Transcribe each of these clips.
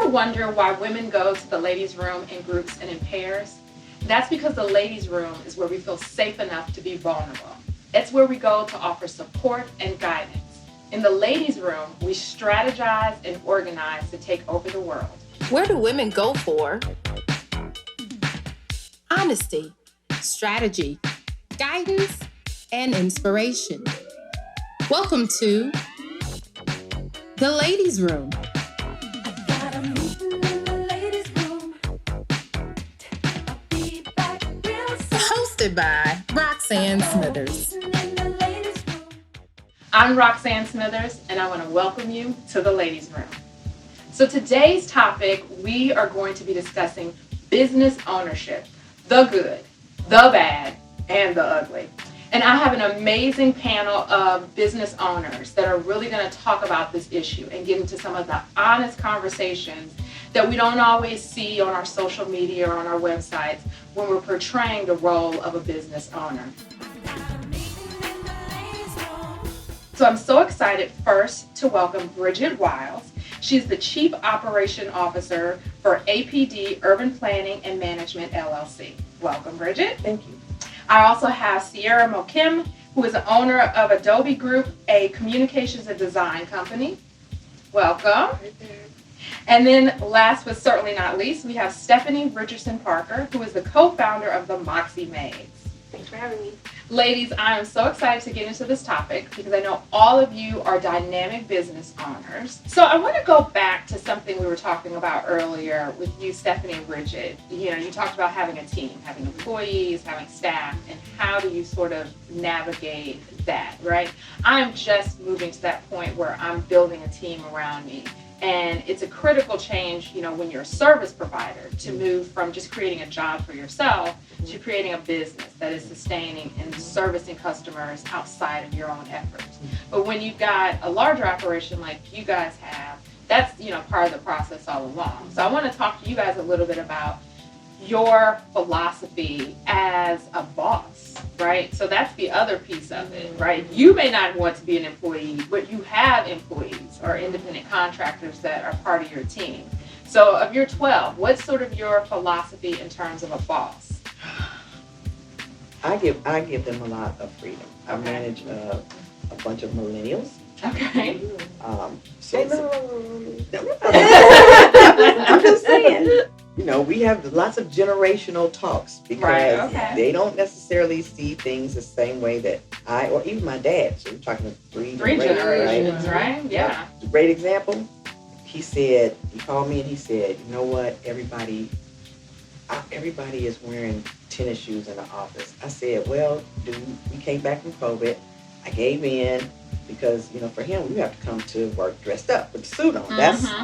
ever wonder why women go to the ladies' room in groups and in pairs? That's because the ladies' room is where we feel safe enough to be vulnerable. It's where we go to offer support and guidance. In the ladies' room, we strategize and organize to take over the world. Where do women go for honesty, strategy, guidance, and inspiration? Welcome to the Ladies' Room. Hosted by Roxann Smithers. I'm Roxann Smithers, and I want to welcome you to the Ladies' Room. So today's topic, we are going to be discussing business ownership, the good, the bad, and the ugly. And I have an amazing panel of business owners that are really going to talk about this issue and get into some of the honest conversations that we don't always see on our social media or on our websites when we're portraying the role of a business owner. So I'm so excited first to welcome Bridget Wiles. She's the Chief Operation Officer for APD Urban Planning and Management, LLC. Welcome, Bridget. Thank you. I also have Sierra Mokim, who is the owner of Adobe Group, a communications and design company. Welcome. And then last but certainly not least, we have Stephanie Richardson Parker, who is the co-founder of the Moxie Maids. Thanks for having me. Ladies, I am so excited to get into this topic because I know all of you are dynamic business owners. So I want to go back to something we were talking about earlier with you, Stephanie and Bridget. You know, you talked about having a team, having employees, having staff, and how do you sort of navigate that, right? I'm just moving to that point where I'm building a team around me. And it's a critical change, you know, when you're a service provider to move from just creating a job for yourself to creating a business that is sustaining and servicing customers outside of your own efforts. But when you've got a larger operation like you guys have, that's, you know, part of the process all along. So I want to talk to you guys a little bit about your philosophy as a boss, right? So that's the other piece of it, right? You may not want to be an employee, but you have employees or independent contractors that are part of your team. So of your 12, what's sort of your philosophy in terms of a boss? I give them a lot of freedom. I Okay. manage a bunch of millennials. Okay. I'm just saying. You know, we have lots of generational talks because Right, okay. they don't necessarily see things the same way that I or even my dad. So we're talking about three Generations, right? Yeah. Great example. He called me and he said, you know what, everybody is wearing tennis shoes in the office. I said, well, dude, we came back from COVID. I gave in because, you know, for him, we have to come to work dressed up with the suit on.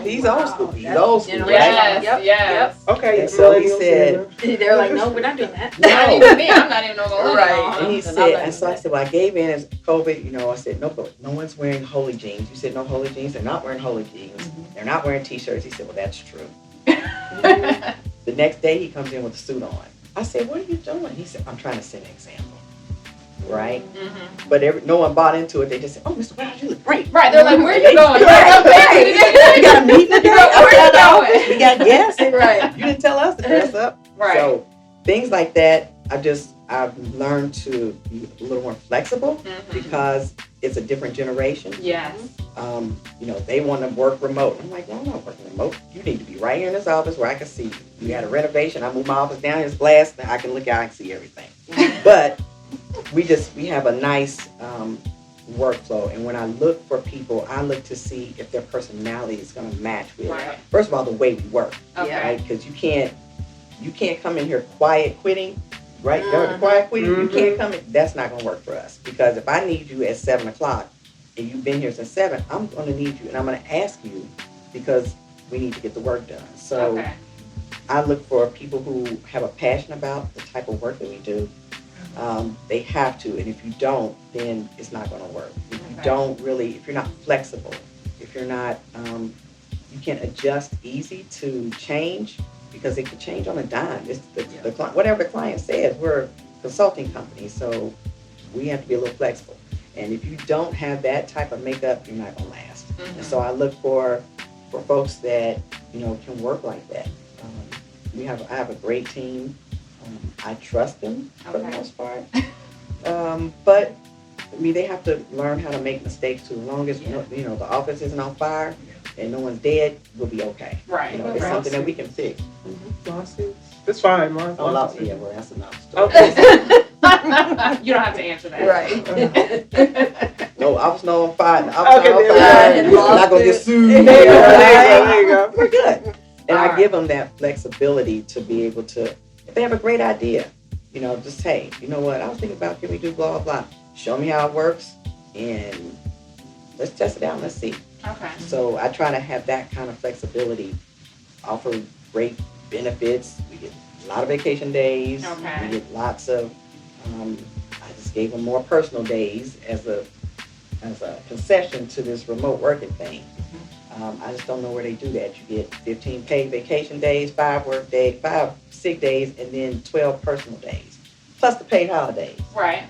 He's old school. He's old school, right? Yes. Okay, and so he said, they're like, no, we're not doing that. Not even me. I'm not even a millennial. Right. and he said, and so I said, well, I gave in as COVID, you know, I said, no one's wearing holy jeans. You said, no holy jeans. They're not wearing holy jeans. They're not wearing t-shirts. He said, well, that's true. The next day he comes in with a suit on. I said, what are you doing? He said, I'm trying to set an example. Right? Mm-hmm. But no one bought into it. They just said, oh, Mr. Wiles, you look great. Right. They're like, where are you going? We got a meeting today. Where are you going? We got guests. Right. You didn't tell us to dress up. Right. So things like that, I've learned to be a little more flexible because it's a different generation. Yes. You know, they want to work remote. I'm like, no, I'm not working remote. You need to be right here in this office where I can see you. You had a renovation. I moved my office down. Here's glass. Now I can look out and see everything. But we have a nice workflow. And when I look for people, I look to see if their personality is going to match with, first of all, the way we work. Okay. Right? Because you can't come in here quiet quitting. Right? The quiet quitting, you can't come in. That's not going to work for us. Because if I need you at 7 o'clock and you've been here since 7, I'm going to need you and I'm going to ask you because we need to get the work done. So I look for people who have a passion about the type of work that we do. They have to, and if you don't, then it's not going to work. If you don't really, if you're not flexible, if you're not, you can't adjust easy to change because it can change on a dime. It's the client, whatever the client says. We're a consulting company, so we have to be a little flexible. And if you don't have that type of makeup, you're not going to last. And so I look for folks that can work like that. I have a great team. I trust them for the most part. But they have to learn how to make mistakes too. As long as the office isn't on fire and no one's dead, we'll be okay. Right. It's something that we can fix. Lawsuits? It's fine. Lawsuits. Yeah, well, that's enough. Okay. You don't have to answer that. Right. No, I was no on fire. Okay, We're not gonna get sued. There you go. We're good. And All I right. give them that flexibility to be able to, if they have a great idea, just hey, you know what? I was thinking about, can we do blah blah blah? Show me how it works, and let's test it out. Let's see. Okay. So I try to have that kind of flexibility. Offer great benefits. We get a lot of vacation days. Okay. We get lots of. I just gave them more personal days as a concession to this remote working thing. I just don't know where they do that. You get 15 paid vacation days, 5 sick days, and then 12 personal days, plus the paid holidays. Right.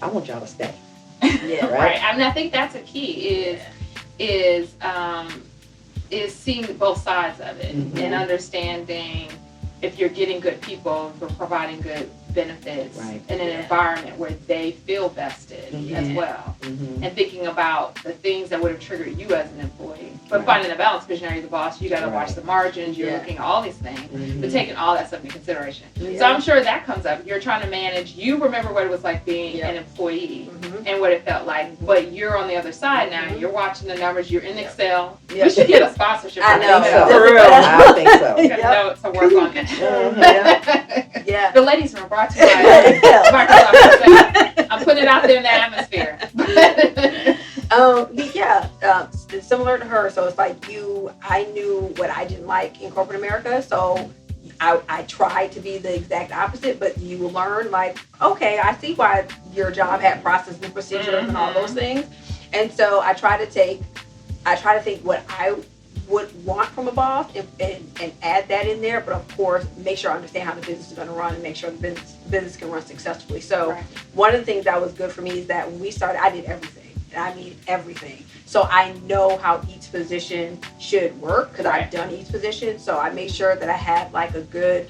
I want y'all to stay. Yeah. Right. I mean, I think that's a key is seeing both sides of it and understanding if you're getting good people, for providing good benefits in an environment where they feel vested as well. And thinking about the things that would have triggered you as an employee. But finding the balance, because you're the boss, you got to watch the margins, you're looking at all these things, but taking all that stuff into consideration. So I'm sure that comes up. You're trying to manage, you remember what it was like being an employee and what it felt like, but you're on the other side now. You're watching the numbers, you're in Excel. We should get a sponsorship. I know. For real. I think so. We got to work on that. Yeah. The ladies room brought to you by Microsoft. I'm putting it out there in the atmosphere. Similar to her. So it's like I knew what I didn't like in corporate America. So I tried to be the exact opposite, but you learn like, okay, I see why your job had processes and procedures and all those things. And so I try to think what I would want from a boss and add that in there, but of course make sure I understand how the business is going to run and make sure the business can run successfully. So one of the things that was good for me is that when we started, I did everything. I mean everything. So I know how each position should work because I've done each position. So I made sure that I had like a good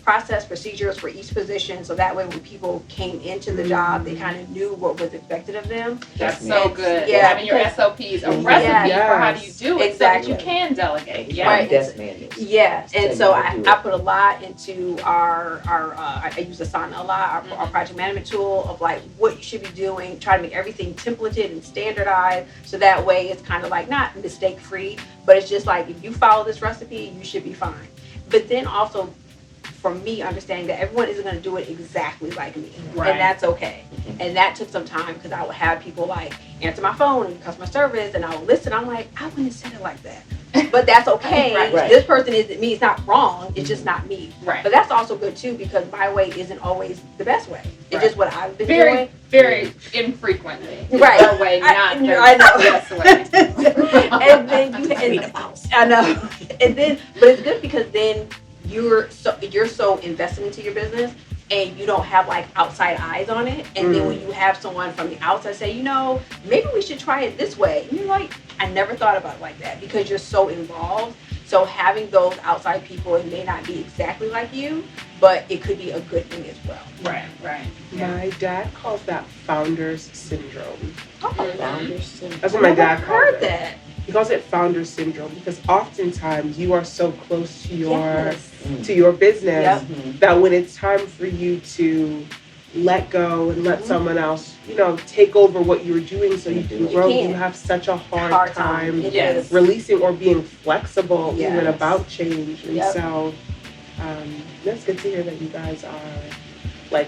process procedures for each position, so that way when people came into the job, they kind of knew what was expected of them. That's so good. Yeah, having your SOPs, a recipe for how do you do it, so that you can delegate. Yeah, and so I put a lot into I use Asana a lot, our project management tool of like what you should be doing, try to make everything templated and standardized, so that way it's kind of like not mistake free, but it's just like if you follow this recipe, you should be fine. But then also, for me, understanding that everyone isn't going to do it exactly like me, and that's okay. And that took some time because I would have people like answer my phone and customer service, and I would listen. I'm like, I wouldn't have said it like that, but that's okay. This person isn't me. It's not wrong. It's just not me. But that's also good too, because my way isn't always the best way. It's just what I've been doing. Very infrequently. Your way, not the best way. And then I know. And then, but it's good because then you're so invested into your business and you don't have like outside eyes on it, and then when you have someone from the outside say, maybe we should try it this way, and you're like, I never thought about it like that, because you're so involved. So having those outside people, it may not be exactly like you, but it could be a good thing as well. Right. My dad calls that founder's syndrome. Founder's syndrome. That's what my dad calls it. That. He calls it founder's syndrome because oftentimes you are so close to your business that when it's time for you to let go and let someone else, take over what you're doing so you can grow, you have such a hard time releasing or being flexible even about change. And so that's good to hear that you guys are like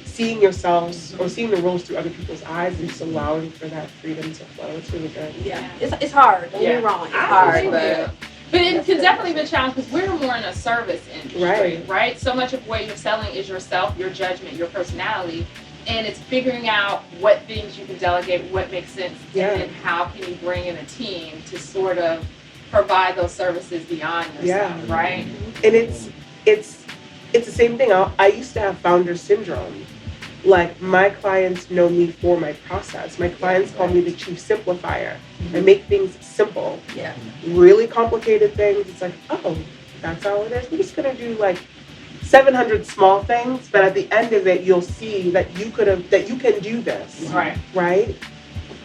seeing yourselves or seeing the roles through other people's eyes and just allowing for that freedom to flow. It's really good. Yeah, it's hard. Don't get me wrong. It's hard, but it can definitely be a challenge because we're more in a service industry, right? So much of what you're selling is yourself, your judgment, your personality, and it's figuring out what things you can delegate, what makes sense, and then how can you bring in a team to sort of provide those services beyond yourself, right? And it's the same thing. I used to have founder syndrome Like, my clients know me for my process. My clients call me the chief simplifier. I make things simple. Yeah. Really complicated things, it's like, oh, that's all it is. We're just gonna do like 700 small things, but at the end of it, you'll see that you can do this. Right. Right?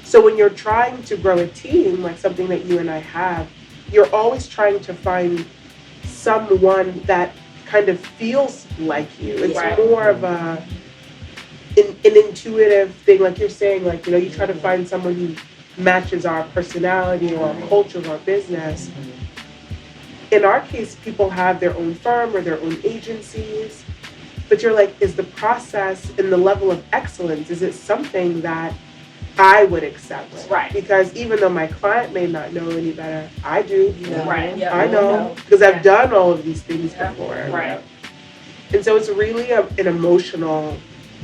So when you're trying to grow a team, like something that you and I have, you're always trying to find someone that kind of feels like you. It's Right. more of an intuitive thing, like you're saying, like, you know, you try to find someone who matches our personality or our culture or our business. In our case, people have their own firm or their own agencies, but you're like, is the process and the level of excellence, is it something that I would accept? Right. Because even though my client may not know any better, I do. Right. Yep. I know, because I've done all of these things Yeah. before. Right. And so it's really an emotional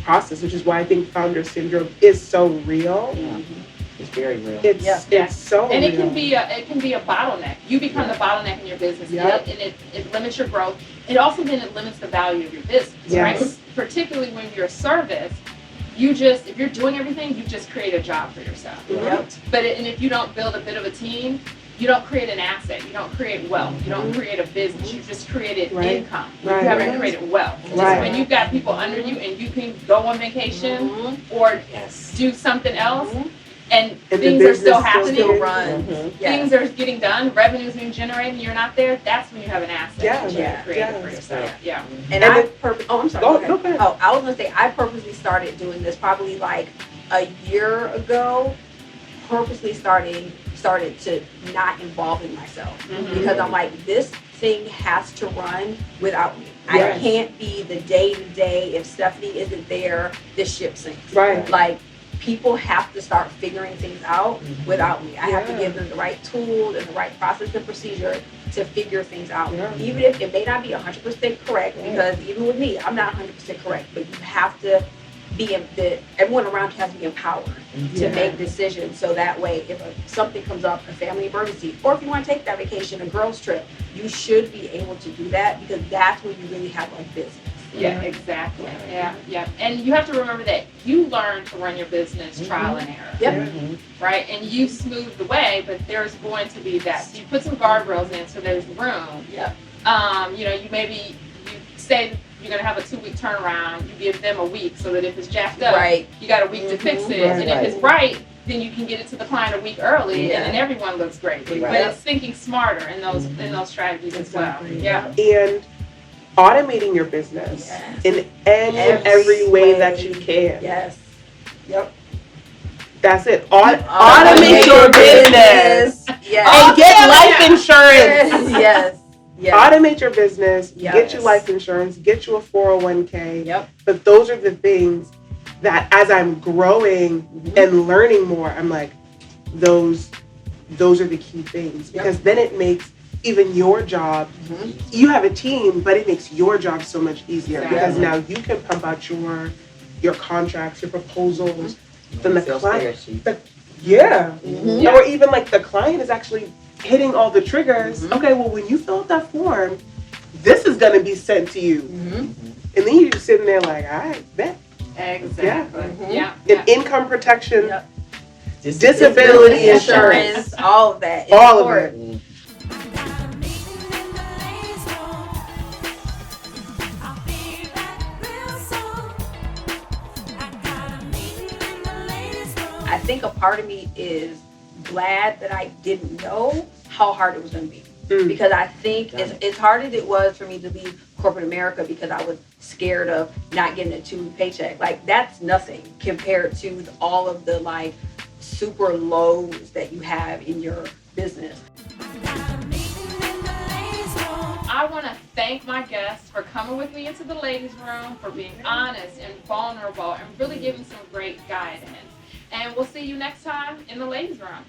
process, which is why I think founder syndrome is so real. It's very real. It's so And real. it can be a bottleneck. You become the bottleneck in your business, Yep. and it limits your growth. It also then it limits the value of your business, Yes. right? Particularly when you're a service, if you're doing everything, you just create a job for yourself. Yep. And if you don't build a bit of a team, you don't create an asset. You don't create wealth. You don't create a business. You just created Right. income. Right. You haven't created wealth. Just Right. when you've got people under you and you can go on vacation or do something else, and the things are business still still happening. Still run. Things are getting done, revenue's being generated, and you're not there, that's when you have an asset that you Yeah. created for Yeah. yourself. Yeah. And And I'm sorry. Go ahead. ahead. Oh, I was gonna say I purposely started doing this probably like a year ago. Purposely started to not involving myself because I'm like, this thing has to run without me. Yes. I can't be the day to day. If Stephanie isn't there, this ship sinks. Right. Like, people have to start figuring things out without me. I have to Yeah. give them the right tools and the right process and procedure to figure things out. Yeah. Even if it may not be 100% correct, because even with me, I'm not 100% correct, but you have to everyone around you has to be empowered to make decisions, so that way if something comes up, a family emergency, or if you want to take that vacation, a girls trip, you should be able to do that, because that's when you really have a business. Yeah, exactly. Yeah. And you have to remember that you learn to run your business trial and error. Yep. Right? And you smooth the way, but there's going to be that. So you put some guardrails in so there's room. Yep. You say you're going to have a 2-week turnaround. You give them a week so that if it's jacked up, Right. you got a week to fix it. Right. And if it's right, then you can get it to the client a week early, Yeah. and then everyone looks great. Right. But it's thinking smarter in those strategies as well. Exactly. Yeah. And automating your business Yes. in any and every way that you can. Yes. Yep. That's it. Automate your business. Yes. And get life insurance. Yes. Yes. Automate your business, Yes. get you life insurance, get you a 401k. Yep. But those are the things that as I'm growing and learning more, I'm like, those are the key things. Because then it makes even your job, you have a team, but it makes your job so much easier. Exactly. Because now you can pump out your contracts, your proposals, then the client. Or even like the client is actually hitting all the triggers. Okay, well, when you fill out that form, this is going to be sent to you. And then you're just sitting there like, all right, bet. Exactly. Yeah. And income protection, Yep. disability insurance, all of that. all of it. I think a part of me is glad that I didn't know how hard it was going to be. Because I think as hard as it was for me to leave corporate America because I was scared of not getting a 2-week paycheck, like, that's nothing compared to all of the like super lows that you have in your business. I want to thank my guests for coming with me into the ladies' room, for being honest and vulnerable and really giving some great guidance. And we'll see you next time in the ladies' room.